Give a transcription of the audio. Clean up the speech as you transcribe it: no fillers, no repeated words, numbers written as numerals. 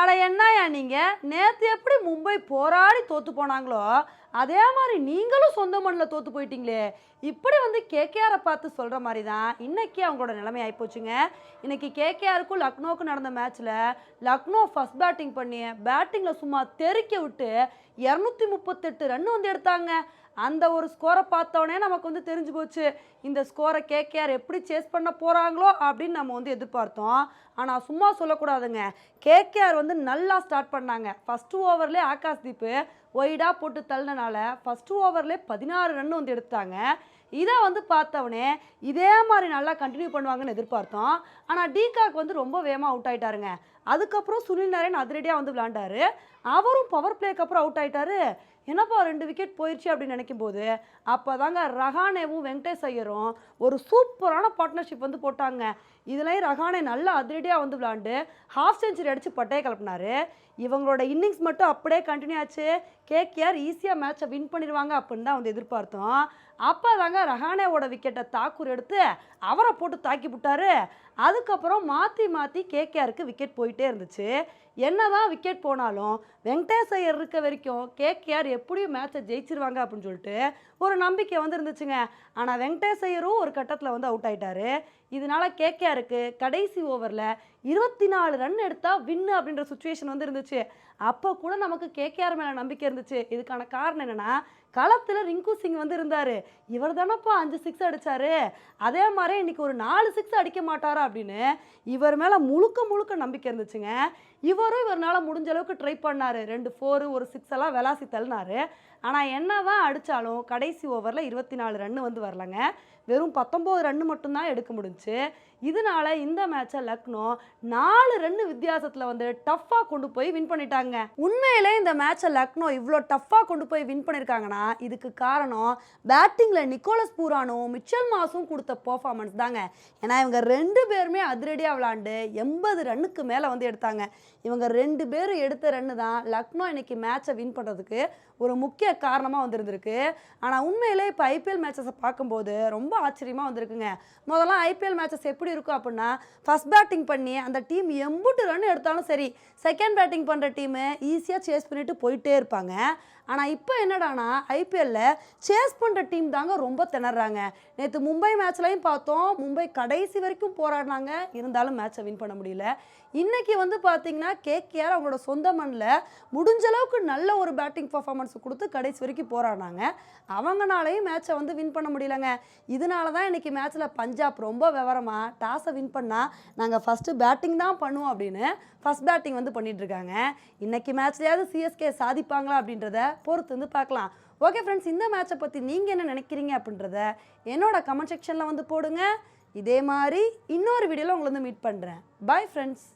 அட என்னய்யா நீங்க நேத்து எப்படி மும்பை போராடி தோத்து போனாங்களோ அதே மாதிரி நீங்களும் சொந்த மண்ணில் தோத்து போயிட்டீங்களே. இப்படி வந்து கேகேஆரை பார்த்து சொல்கிற மாதிரி தான் இன்னைக்கு அவங்களோட நிலைமை ஆகிப்போச்சுங்க. இன்னைக்கு கேகேஆருக்கும் லக்னோவுக்கும் நடந்த மேட்ச்சில் லக்னோ ஃபர்ஸ்ட் பேட்டிங் பண்ணி பேட்டிங்கில் சும்மா தெறிக்க விட்டு 238 ரன் வந்து எடுத்தாங்க. அந்த ஒரு ஸ்கோரை பார்த்தோன்னே நமக்கு வந்து தெரிஞ்சு போச்சு இந்த ஸ்கோரை கேகேஆர் எப்படி சேஸ் பண்ண போகிறாங்களோ அப்படின்னு நம்ம வந்து எதிர்பார்த்தோம். ஆனால் சும்மா சொல்லக்கூடாதுங்க, கேகேஆர் வந்து நல்லா ஸ்டார்ட் பண்ணாங்க. ஃபஸ்ட்டு ஓவர்லேயே ஆகாஷ்தீப்பு ஒய்டாக போட்டு தள்ளினால ஃபஸ்ட்டு ஓவர்லேயே 16 ரன் வந்து எடுத்தாங்க. இதை வந்து பார்த்தவனே இதே மாதிரி நல்லா கண்டினியூ பண்ணுவாங்கன்னு எதிர்பார்த்தோம். ஆனால் டீகாக் வந்து ரொம்ப வேகமாக அவுட் ஆகிட்டாருங்க. அதுக்கப்புறம் சுனில் நாராயண் அதிரடியாக வந்து விளாண்டாரு. அவரும் பவர் பிளேக்கு அப்புறம் அவுட் ஆகிட்டாரு. என்னப்பா 2 விக்கெட் போயிடுச்சு அப்படின்னு நினைக்கும் போது அப்போ தாங்க ரஹானேவும் வெங்கடேஷ் ஐயரும் ஒரு சூப்பரான பார்ட்னர்ஷிப் வந்து போட்டாங்க. இதுலேயும் ரஹானே நல்லா அதிரடியாக வந்து விளாண்டு ஹாஃப் செஞ்சுரி அடித்து பட்டையை கிளப்பினாரு. இவங்களோட இன்னிங்ஸ் மட்டும் அப்படியே கண்டினியூ ஆச்சு. கேகேஆர் ஈஸியாக மேட்சை வின் பண்ணிடுவாங்க அப்படின்னு தான் வந்து எதிர்பார்த்தோம். அப்போ தாங்க ரஹானேவோட விக்கெட்டை தாக்கூர் எடுத்து அவரை போட்டு தாக்கி விட்டாரு. அதுக்கப்புறம் மாற்றி மாற்றி கேகேஆருக்கு விக்கெட் போயிட்டே இருந்துச்சு. என்னதான் விக்கெட் போனாலும் வெங்கடேஷ் ஐயர் இருக்க வரைக்கும் கேகேஆர் எப்படியும் மேட்சை ஜெயிச்சிருவாங்க அப்படின்னு சொல்லிட்டு ஒரு நம்பிக்கை வந்து இருந்துச்சுங்க. ஆனால் வெங்கடேஷ் ஐயரும் ஒரு கட்டத்தில் வந்து அவுட் ஆகிட்டாரு. இதனால கேகேஆருக்கு கடைசி ஓவரில் 24 ரன் எடுத்தால் வின்னு அப்படின்ற சுச்சுவேஷன் வந்து இருந்துச்சு. அப்போ கூட நமக்கு கேகேஆர் மேலே நம்பிக்கை இருந்துச்சு. இதுக்கான காரணம் என்னென்னா களத்தில் ரிங்கு சிங் வந்து இருந்தார். இவர் தானப்பா 5 6 அடித்தார், அதே மாதிரி இன்றைக்கி ஒரு 4 6 அடிக்க மாட்டாரா அப்படின்னு இவர் மேலே முழுக்க முழுக்க நம்பிக்கை இருந்துச்சுங்க. இவரும் இவரால் முடிஞ்ச அளவுக்கு ட்ரை பண்ணார். 2 4 ஒரு 6 எல்லாம் விளாசி தள்ளினார். ஆனால் என்ன தான் அடித்தாலும் கடைசி ஓவரில் 24 ரன் வந்து வரலங்க. வெறும் 19 ரன் மட்டும்தான் எடுக்க முடிஞ்சுச்சு. இதனால இந்த மேட்சை லக்னோ 4 ரன் வித்தியாசத்தில் வந்து டஃப்பாக கொண்டு போய் வின் பண்ணிட்டாங்க. உண்மையிலே இந்த மேட்சை லக்னோ இவ்வளோ டஃப்பாக கொண்டு போய் வின் பண்ணியிருக்காங்கன்னா இதுக்கு காரணம் பேட்டிங்கில் நிக்கோலஸ் பூரானும் மிச்சல் மாஸும் கொடுத்த பெர்ஃபார்மன்ஸ் தாங்க. ஏன்னா இவங்க 2 பேருமே அதிரடியாக விளாண்டு 80 ரன்னுக்கு மேலே வந்து எடுத்தாங்க. இவங்க 2 பேரும் எடுத்த ரன்னு தான் லக்னோ இன்னைக்கு மேட்சை வின் பண்ணுறதுக்கு ஒரு முக்கிய காரணமாக வந்துருந்துருக்கு. ஆனால் உண்மையிலே இப்போ ஐபிஎல் மேட்சஸை பார்க்கும்போது ரொம்ப ஆச்சரியமாக வந்திருக்குங்க. முதல்ல ஐபிஎல் மேட்சஸ் எப்படி இருக்கும் அப்படின்னா ஃபஸ்ட் பேட்டிங் பண்ணி அந்த டீம் 80 ரன் எடுத்தாலும் சரி, செகண்ட் பேட்டிங் பண்ணுற டீமு ஈஸியாக சேஸ் பண்ணிட்டு போயிட்டே இருப்பாங்க. ஆனால் இப்போ என்னடானா ஐபிஎல்லில் சேஸ் பண்ணுற டீம் தாங்க ரொம்ப திணறாங்க. நேற்று மும்பை மேட்ச்லையும் பார்த்தோம், மும்பை கடைசி வரைக்கும் போராடினாங்க, இருந்தாலும் மேட்சை வின் பண்ண முடியல. இன்றைக்கி வந்து பார்த்திங்கன்னா கேகேஆர் அவங்களோட சொந்த மண்ணில் முடிஞ்ச அளவுக்கு நல்ல ஒரு பேட்டிங் பர்ஃபார்மன்ஸ் கொடுத்து கடைசி வரைக்கும் போராடினாங்க. அவங்கனாலையும் மேட்சை வந்து வின் பண்ண முடியலங்க. இதனால தான் இன்றைக்கி மேட்ச்சில் பஞ்சாப் ரொம்ப விவரமாக டாஸை வின் பண்ணால் நாங்கள் ஃபஸ்ட்டு பேட்டிங் தான் பண்ணுவோம் அப்படின்னு ஃபஸ்ட் பேட்டிங் வந்து பண்ணிகிட்ருக்காங்க. இன்றைக்கி மேட்ச்லையாவது சிஎஸ்கே சாதிப்பாங்களா அப்படின்றத பொறுத்து வந்து பார்க்கலாம். ஓகே ஃப்ரெண்ட்ஸ், இந்த மேட்சை பற்றி நீங்கள் என்ன நினைக்கிறீங்க அப்படின்றத என்னோட கமெண்ட் செக்ஷனில் வந்து போடுங்க. இதே மாதிரி இன்னொரு வீடியோவில் உங்களை வந்து மீட் பண்ணுறேன். Bye friends.